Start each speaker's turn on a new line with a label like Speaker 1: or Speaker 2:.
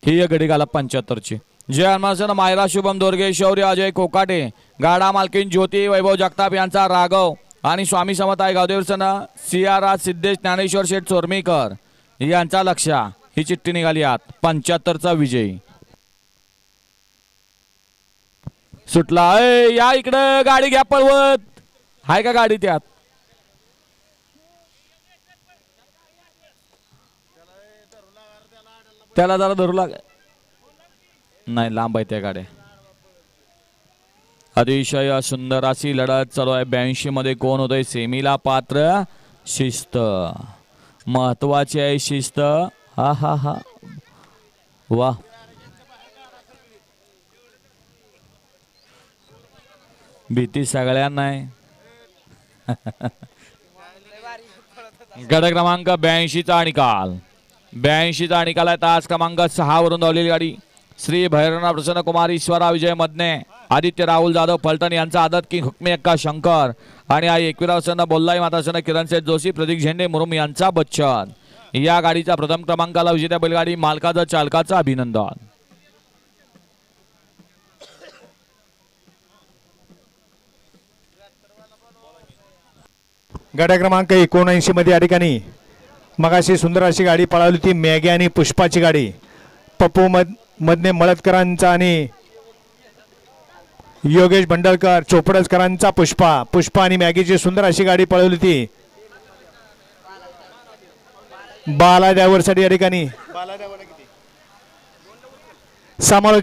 Speaker 1: ही एक गडी घाला 75 ची। जय हनुमान मायरा शुभम दोरगे शौर्य अजय कोकाटे गाडा मालकीन ज्योती वैभव जगताप यांचा राघव आणि स्वामी समताय गावदेवसन सियारा सिद्धेश ज्ञानेश्वर शेठ चोरमीकर यांचा लक्ष। ही चिठ्ठी निघाली आत 75 चा विजयी सुटला। या इकडे गाडी घ्या पळवत हाय का गाडी त्यात त्याला जरा धरू लाग नाही लांब आहे त्या गाड्या। अतिशय सुंदर अशी लढत चालू आहे 82 मध्ये कोण होतंय सेमीला पात्र। शिस्त महत्वाची आहे शिस्त। हा हा हा वा भीती सगळ्यांना आहे। गड क्रमांक 82 चा निकाल 82 चा निकाल आहे। तास क्रमांक 6 वरून धावलेली गाडी श्री भैरवनाथ प्रसन्न कुमार ईश्वरा विजय मदने आदित्य राहुल जाधव फलटण यांचा आदत की हुकमी अक्का शंकर आणि आई 21 बोल्लाई मातासन किरण सेठ जोशी प्रतीक झेंडे मुरुम यांचा बच्चन। या गाडीचा प्रथम क्रमांकाला विजेत्या बैलगाडी मालकाचं चालकाचं अभिनंदन।
Speaker 2: गाड्या क्रमांक 79 मध्ये या ठिकाणी मगाशी सुंदर अशी गाडी पळाली होती मॅगी आणि पुष्पाची गाडी पप्पू मधने मळतकरांचा आणि योगेश भंडलकर चोपडसकरांचा पुष्पा आणि मॅगीची सुंदर अशी गाडी पळवली होती बाला ड्रायव्हरसाठी या ठिकाणी समालोचन